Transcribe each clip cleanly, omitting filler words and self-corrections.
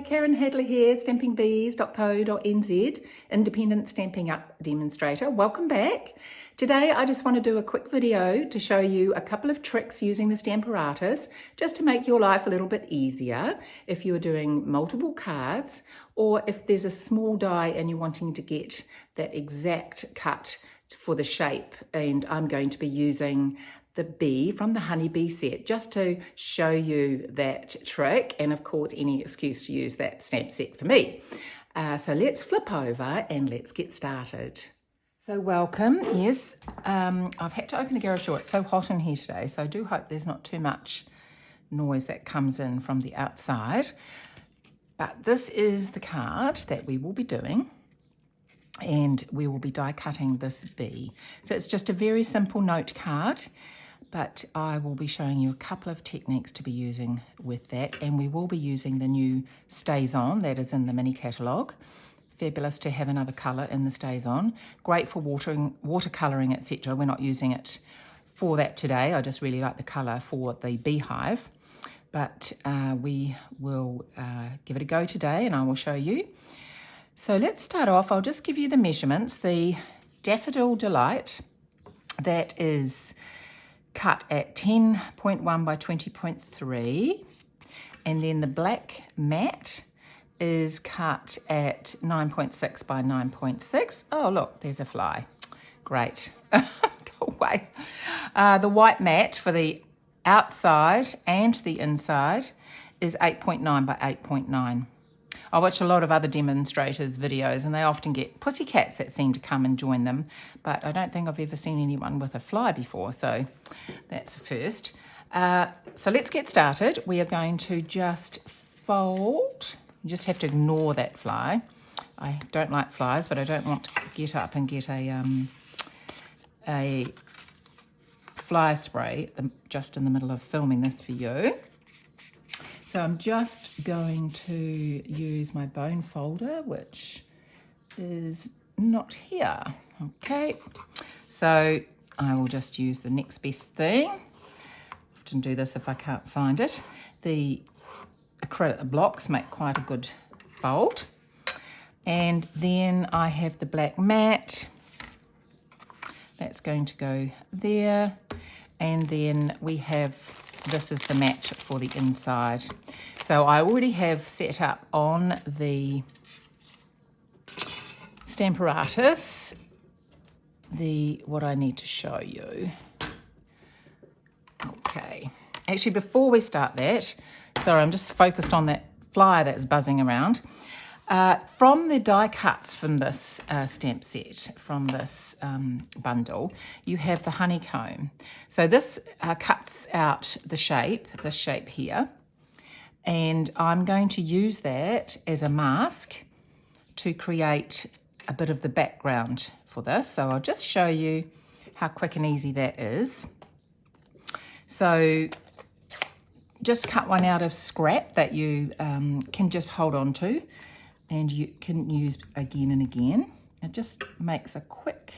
Karen Hadley here, stampingbees.co.nz, independent Stampin' Up demonstrator. Welcome back. Today I just want to do a quick video to show you a couple of tricks using the Stamparatus just to make your life a little bit easier if you're doing multiple cards or if there's a small die and you're wanting to get that exact cut for the shape. And I'm going to be using the bee from the honeybee set just to show you that trick, and of course any excuse to use that stamp set for me. So let's flip over and let's get started. So welcome. Yes, I've had to open the garage door. It's so hot in here today, so I do hope there's not too much noise that comes in from the outside. But this is the card that we will be doing, and we will be die cutting this bee. So it's just a very simple note card, but I will be showing you a couple of techniques to be using with that, and we will be using the new Stays On that is in the mini catalogue. Fabulous to have another colour in the Stays On. Great for watercolouring, etc. We're not using it for that today. I just really like the colour for the beehive, but we will give it a go today and I will show you. So let's start off. I'll just give you the measurements. The Daffodil Delight, that is cut at 10.1 by 20.3, and then the Black Matte is cut at 9.6 by 9.6. Oh look, there's a fly. Great. Go away. The White Matte for the outside and the inside is 8.9 by 8.9. I watch a lot of other demonstrators' videos and they often get pussycats that seem to come and join them, but I don't think I've ever seen anyone with a fly before, so that's a first. So let's get started. We are going to just fold. You just have to ignore that fly. I don't like flies, but I don't want to get up and get a fly spray just in the middle of filming this for you. So I'm just going to use my bone folder, which is not here. Okay, so I will just use the next best thing. I often do this if I can't find it. The acrylic blocks make quite a good fold. And then I have the Black Matte. That's going to go there. And then we have, this is the matte for the inside. So I already have set up on the Stamparatus what I need to show you. Okay, actually before we start that, sorry, I'm just focused on that fly that's buzzing around. From the die cuts from this stamp set, from this bundle, you have the honeycomb. So this cuts out the shape, this shape here, and I'm going to use that as a mask to create a bit of the background for this. So I'll just show you how quick and easy that is. So just cut one out of scrap that you can just hold on to, and you can use again and again. It just makes a quick.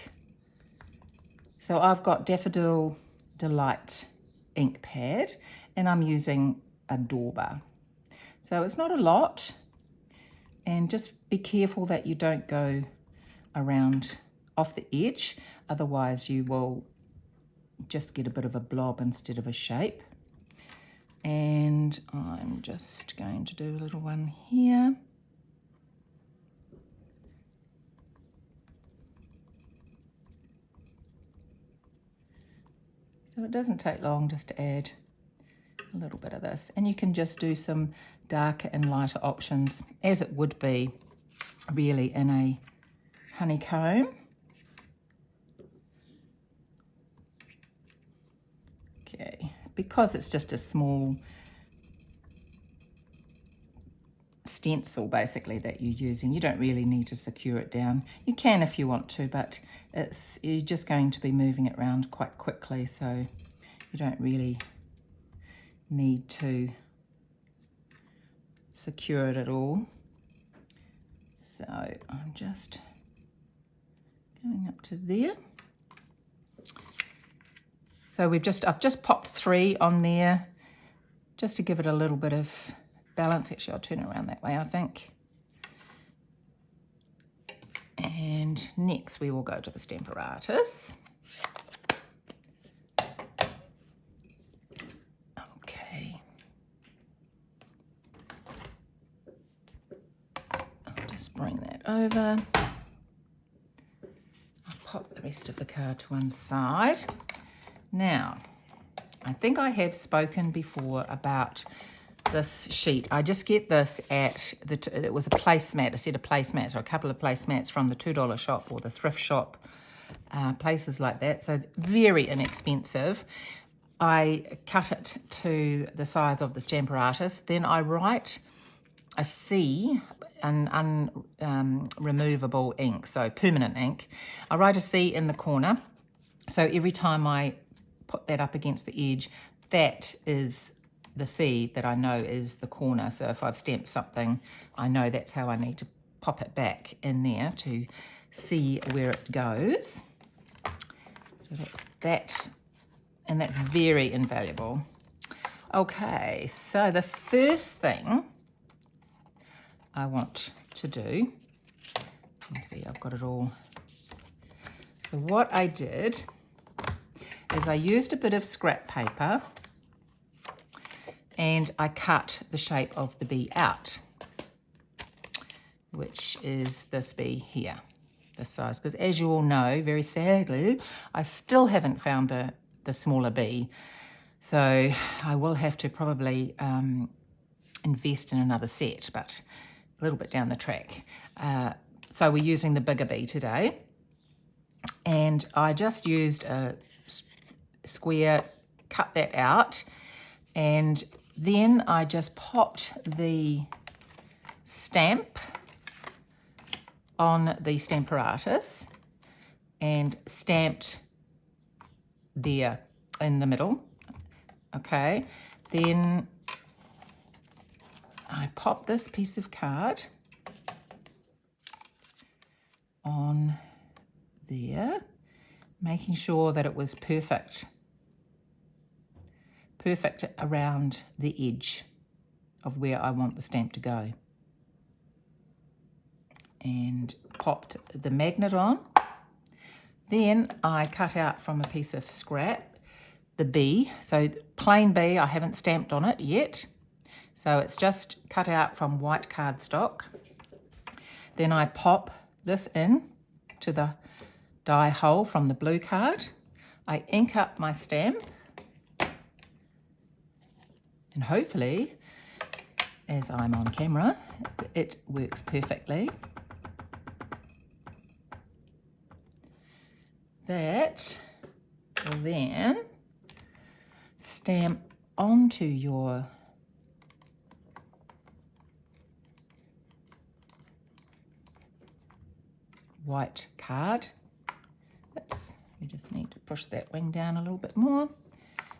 So I've got Daffodil Delight ink pad, and I'm using a dauber. So it's not a lot, and just be careful that you don't go around off the edge, otherwise you will just get a bit of a blob instead of a shape. And I'm just going to do a little one here. So it doesn't take long just to add a little bit of this. And you can just do some darker and lighter options, as it would be really in a honeycomb. Okay, because it's just a small stencil basically that you're using, you don't really need to secure it down. You can if you want to, but you're just going to be moving it around quite quickly, so you don't really need to secure it at all. So I'm just going up to there. So I've just popped 3 on there just to give it a little bit of balance. Actually, I'll turn it around that way, I think. And next we will go to the Stamparatus. Okay. I'll just bring that over. I'll pop the rest of the card to one side. Now, I think I have spoken before about this sheet. I just get this at it was a placemat, a set of placemats, or a couple of placemats from the $2 shop or the thrift shop, places like that. So very inexpensive. I cut it to the size of the Stamparatus. Then I write a C, an unremovable ink, so permanent ink. I write a C in the corner. So every time I put that up against the edge, that is the C that I know is the corner. So if I've stamped something, I know that's how I need to pop it back in there to see where it goes. So that's that, and that's very invaluable. Okay, so the first thing I want to do, let me see, I've got it all. So what I did is I used a bit of scrap paper and I cut the shape of the bee out, which is this bee here, this size. Because as you all know, very sadly, I still haven't found the smaller bee. So I will have to probably invest in another set, but a little bit down the track. So we're using the bigger bee today. And I just used a square, cut that out, and then I just popped the stamp on the Stamparatus and stamped there in the middle. Okay, then I popped this piece of card on there, making sure that it was perfect around the edge of where I want the stamp to go. And popped the magnet on. Then I cut out from a piece of scrap the bee. So plain bee, I haven't stamped on it yet. So it's just cut out from white cardstock. Then I pop this in to the die hole from the blue card. I ink up my stamp. And hopefully, as I'm on camera, it works perfectly. That will then stamp onto your white card. Oops, we just need to push that wing down a little bit more.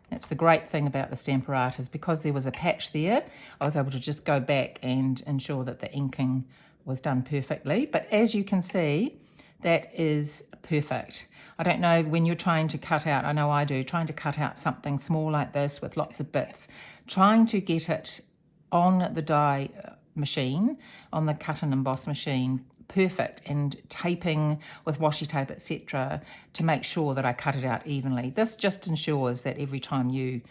That's the great thing about the Stamparatus, because there was a patch there, I was able to just go back and ensure that the inking was done perfectly. But as you can see, that is perfect. I don't know, when you're trying to cut out, I know I do, trying to cut out something small like this with lots of bits, trying to get it on the die machine, on the cut and emboss machine, perfect, and taping with washi tape, etc., to make sure that I cut it out evenly. This just ensures that every time you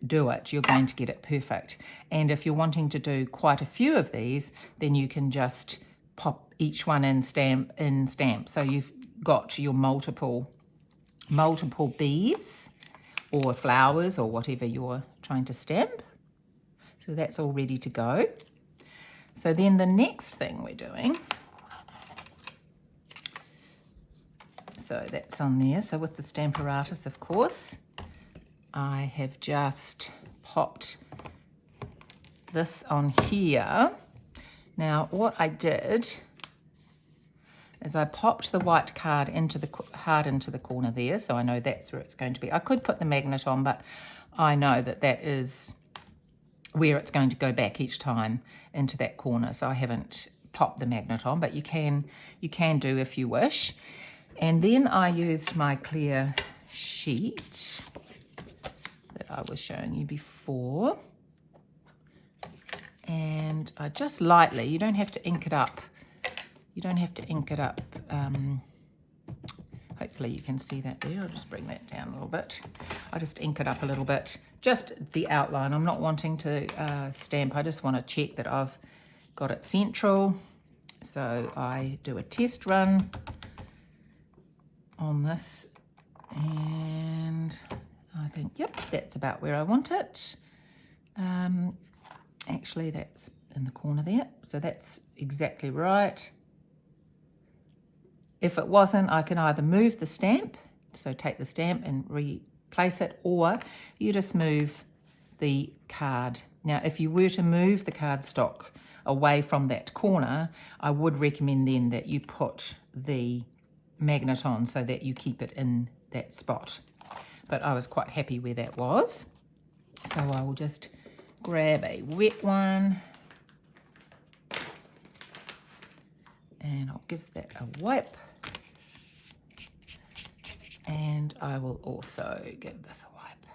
do it, you're going to get it perfect. And if you're wanting to do quite a few of these, then you can just pop each one in stamp. So you've got your multiple beads or flowers or whatever you're trying to stamp. So that's all ready to go. So then the next thing we're doing, so that's on there. So with the Stamparatus, of course, I have just popped this on here. Now, what I did is I popped the white card into the corner there, so I know that's where it's going to be. I could put the magnet on, but I know that that is where it's going to go back each time into that corner, so I haven't popped the magnet on, but you can do if you wish. And then I used my clear sheet that I was showing you before, and and I just lightly, you don't have to ink it up. You don't have to ink it up. Hopefully you can see that there. I'll just bring that down a little bit. I just ink it up a little bit, just the outline. I'm not wanting to stamp. I just want to check that I've got it central. So I do a test run on this, and I think, yep, that's about where I want it. Actually, that's in the corner there, so that's exactly right. If it wasn't, I can either move the stamp, so take the stamp and replace it, or you just move the card. Now, if you were to move the cardstock away from that corner, I would recommend then that you put the magnet on so that you keep it in that spot. But I was quite happy where that was. So I will just grab a wet one and I'll give that a wipe. And I will also give this a wipe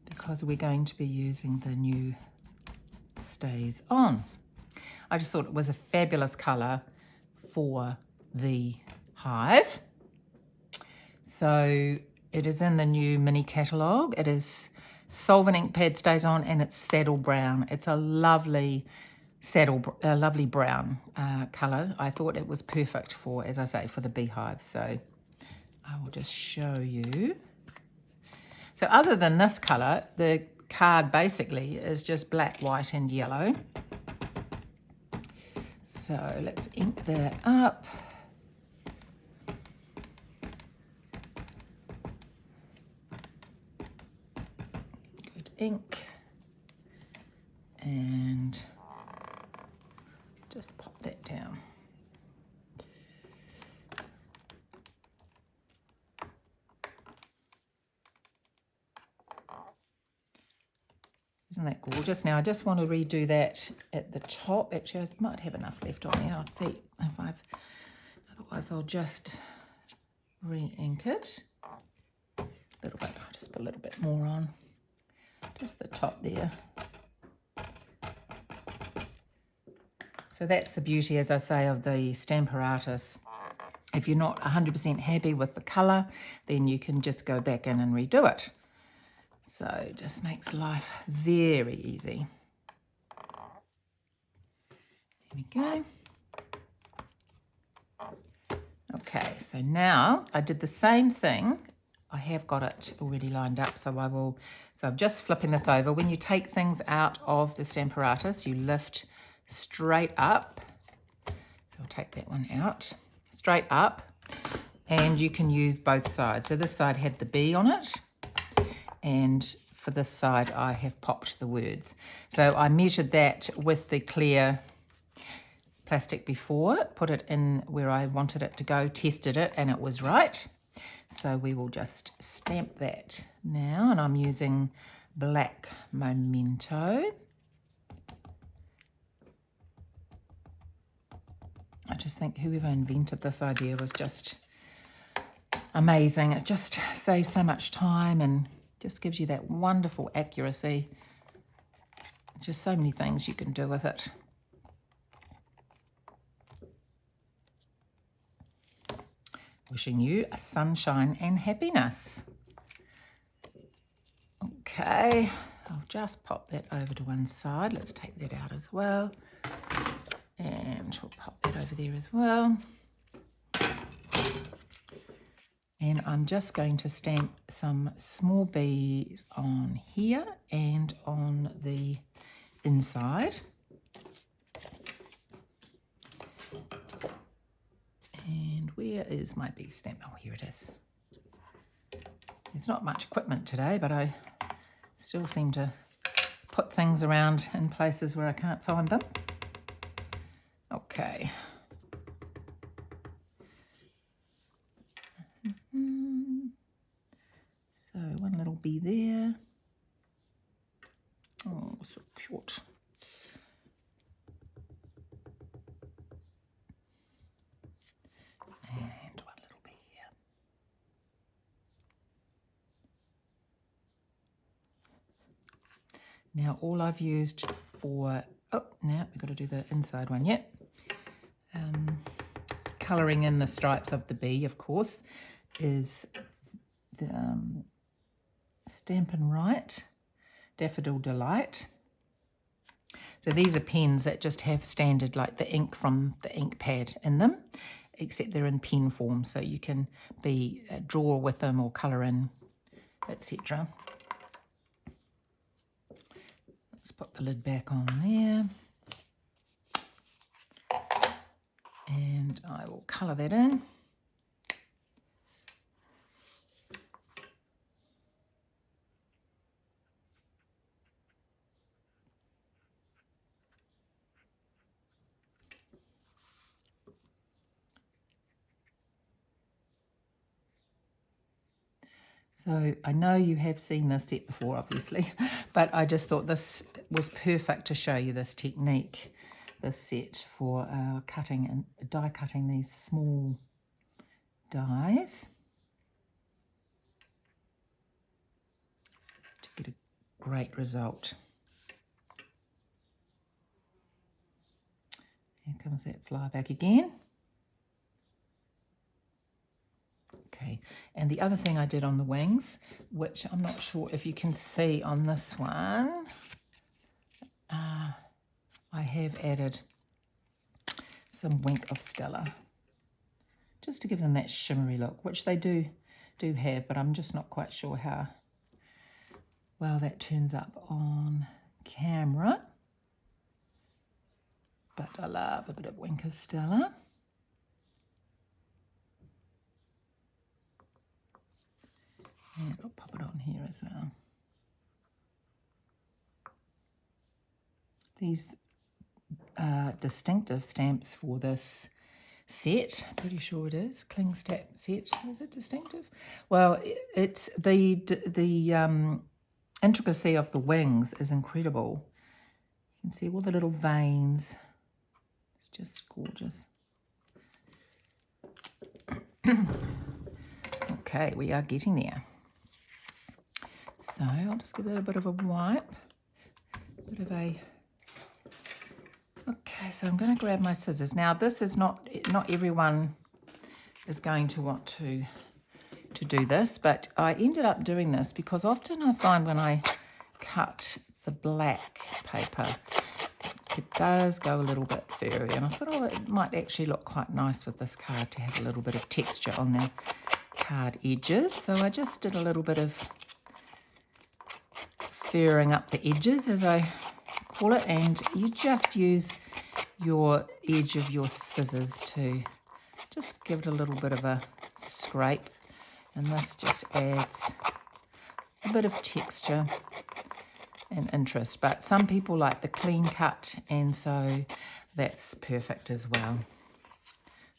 because we're going to be using the new Stays On. I just thought it was a fabulous colour for the hive. So it is in the new mini catalogue. It is Solvent Ink Pad Stays On, and it's saddle brown. It's a lovely lovely brown colour. I thought it was perfect for, as I say, for the beehive. So I will just show you. So other than this colour, the card basically is just black, white and yellow. So let's ink that up. Good ink. And just pop that down. Isn't that gorgeous? Now I just want to redo that at the top. Actually, I might have enough left on there. I'll see if otherwise I'll just re-ink it a little bit. I'll just put a little bit more on, just the top there. So that's the beauty, as I say, of the Stamparatus. If you're not 100% happy with the colour, then you can just go back in and redo it. So it just makes life very easy. There we go. Okay, so now I did the same thing. I have got it already lined up, so I'm just flipping this over. When you take things out of the Stamparatus, you lift straight up. So I'll take that one out. Straight up, and you can use both sides. So this side had the bee on it, and for this side I have popped the words. So I measured that with the clear plastic before, put it in where I wanted it to go, tested it, and it was right. So we will just stamp that now, and I'm using black Memento. I just think whoever invented this idea was just amazing. It just saves so much time and just gives you that wonderful accuracy. Just so many things you can do with it. Wishing you a sunshine and happiness. Okay, I'll just pop that over to one side. Let's take that out as well. And we'll pop that over there as well. And I'm just going to stamp some small bees on here and on the inside. And where is my bee stamp? Oh, here it is. There's not much equipment today, but I still seem to put things around in places where I can't find them. Okay. So one little bee there. Oh, so short. And one little bee here. Now all I've used for, oh, now we've got to do the inside one yet. Colouring in the stripes of the bee, of course, is the Stamparatus Daffodil Delight. So these are pens that just have standard, like the ink from the ink pad in them, except they're in pen form, so you can draw with them or colour in, etc. Let's put the lid back on there. And I will colour that in. So I know you have seen this set before, obviously, but I just thought this was perfect to show you this technique, this set for cutting and die cutting these small dies to get a great result. Here comes that fly back again. Okay, and the other thing I did on the wings, which I'm not sure if you can see on this one, I have added some Wink of Stella, just to give them that shimmery look, which they do have, but I'm just not quite sure how well that turns up on camera. But I love a bit of Wink of Stella. And I'll pop it on here as well. These are distinctive stamps for this set. Pretty sure it is. Cling stamp set. Is it distinctive? Well, it's the intricacy of the wings is incredible. You can see all the little veins. It's just gorgeous. Okay, we are getting there. So I'll just give it a bit of a wipe. Okay, so I'm going to grab my scissors. Now this is not everyone is going to want to do this, but I ended up doing this because often I find when I cut the black paper, it does go a little bit furry, and I thought, oh, it might actually look quite nice with this card to have a little bit of texture on the card edges. So I just did a little bit of furring up the edges, as I call it, and you just use your edge of your scissors to just give it a little bit of a scrape, and this just adds a bit of texture and interest. But some people like the clean cut, and so that's perfect as well.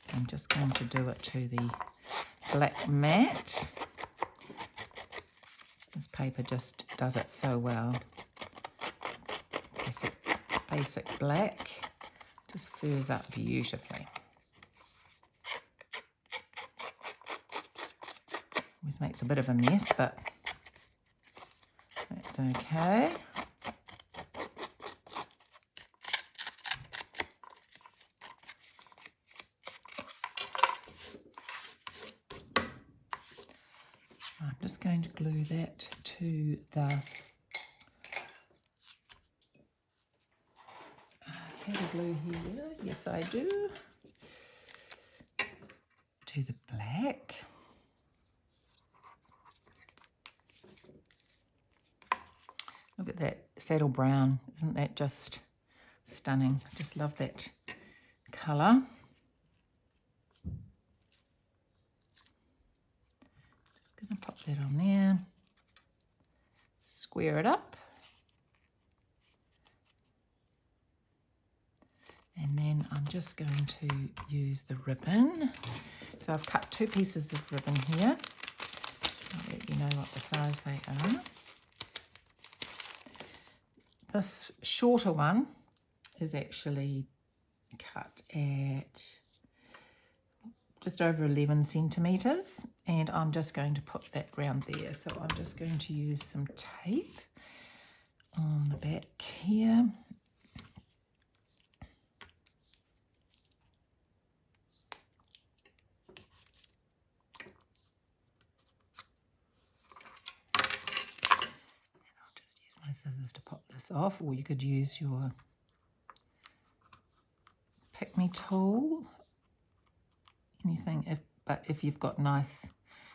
So I'm just going to do it to the black mat. This paper just does it so well. Basic black just furs up beautifully. Always makes a bit of a mess, but that's okay. I'm just going to glue that to the have a glue here. Yes, I do. To the black. Look at that saddle brown. Isn't that just stunning? I just love that colour. Just going to pop that on there. Square it up. And then I'm just going to use the ribbon. So I've cut 2 pieces of ribbon here. I'll let you know what the size they are. This shorter one is actually cut at just over 11 centimetres, and I'm just going to put that round there. So I'm just going to use some tape on the back here scissors to pop this off, or you could use your pick-me tool, anything. But if you've got nice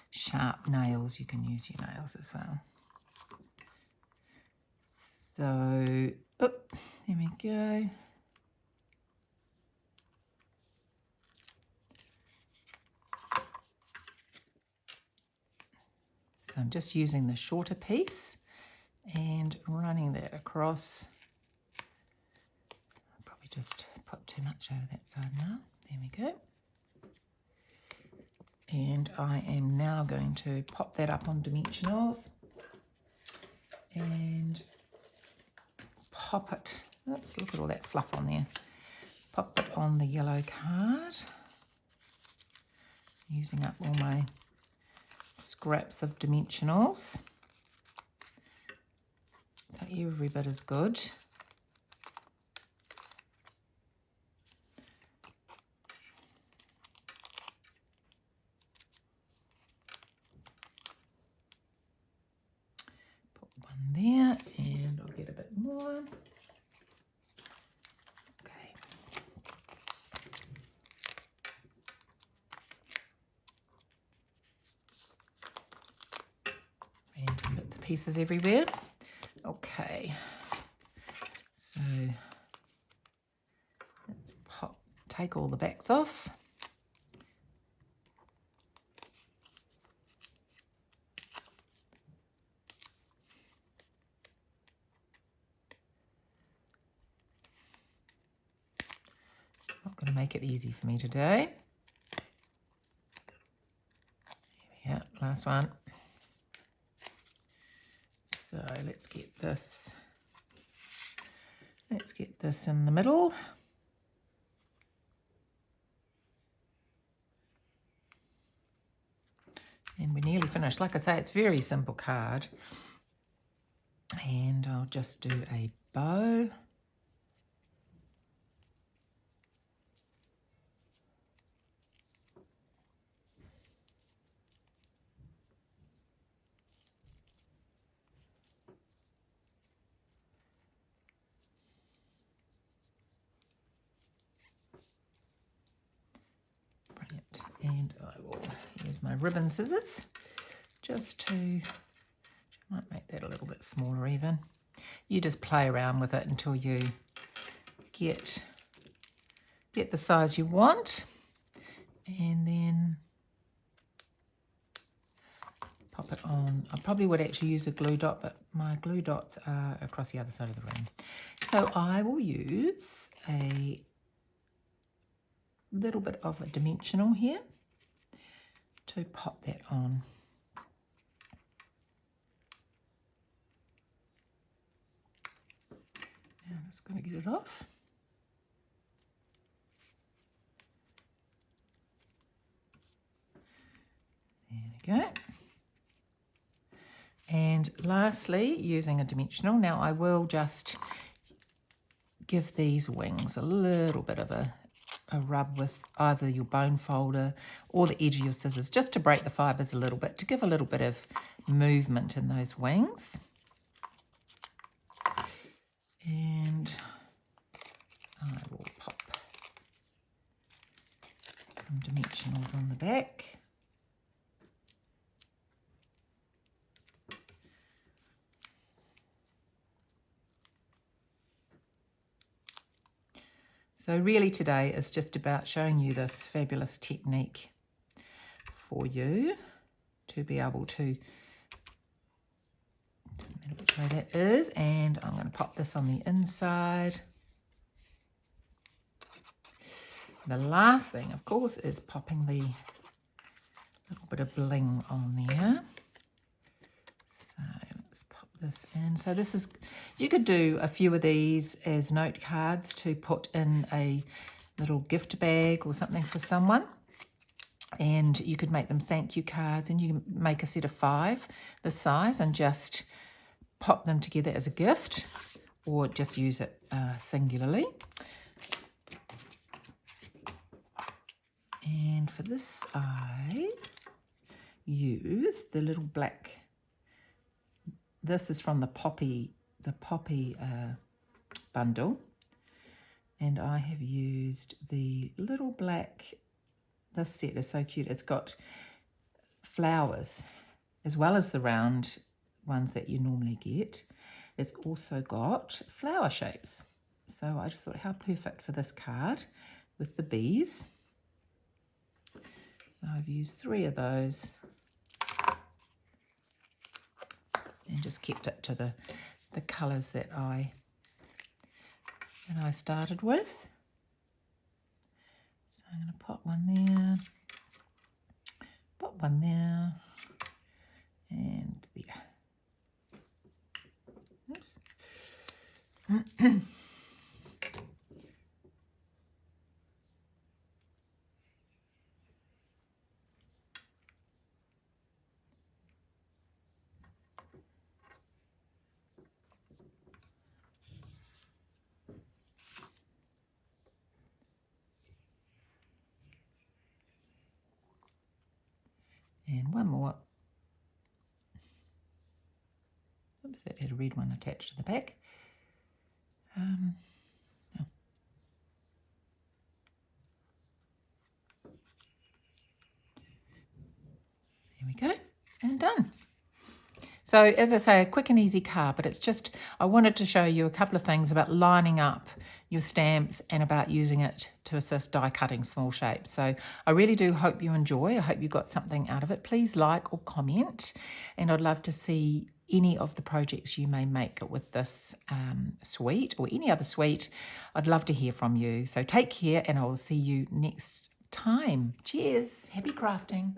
sharp nails, you can use your nails as well. So, oh, there we go. So I'm just using the shorter piece and running that across. I'll probably just put too much over that side now. There we go. And I am now going to pop that up on dimensionals and pop it. Oops, look at all that fluff on there. Pop it on the yellow card. Using up all my scraps of dimensionals. So every bit is good. Put one there and I'll get a bit more. Okay. And bits of pieces everywhere. Okay, so let's take all the backs off. Not going to make it easy for me today. Here we are, last one. So let's get this in the middle. And we're nearly finished. Like I say, it's a very simple card. And I'll just do a bow. And I will use my ribbon scissors just to, might make that a little bit smaller even. You just play around with it until you get the size you want, and then pop it on. I probably would actually use a glue dot, but my glue dots are across the other side of the room. So I will use a little bit of a dimensional here to pop that on. Now I'm just going to get it off. There we go. And lastly, using a dimensional, now I will just give these wings a little bit of a rub with either your bone folder or the edge of your scissors, just to break the fibres a little bit, to give a little bit of movement in those wings. And I will pop some dimensionals on the back. So really today is just about showing you this fabulous technique for you to be able to, doesn't matter which way that is, and I'm going to pop this on the inside. The last thing, of course, is popping the little bit of bling on there. So let's pop this in. So this is, you could do a few of these as note cards to put in a little gift bag or something for someone. And you could make them thank you cards, and you can make a set of 5 this size and just pop them together as a gift, or just use it singularly. And for this I use the little black, this is from the Poppy the poppy bundle, and I have used the little black. This set is so cute. It's got flowers as well as the round ones that you normally get. It's also got flower shapes. So I just thought how perfect for this card with the bees. So I've used 3 of those and just kept it to the colours that I started with. So I'm going to pop one there, pop one there, and there. Oops. And one more. Oops, that had a red one attached to the back. Oh. There we go, and done. So as I say, a quick and easy card, but it's just, I wanted to show you a couple of things about lining up your stamps and about using it to assist die cutting small shapes. So I really do hope you enjoy. I hope you got something out of it. Please like or comment, and I'd love to see any of the projects you may make with this suite or any other suite. I'd love to hear from you. So take care, and I will see you next time. Cheers. Happy crafting.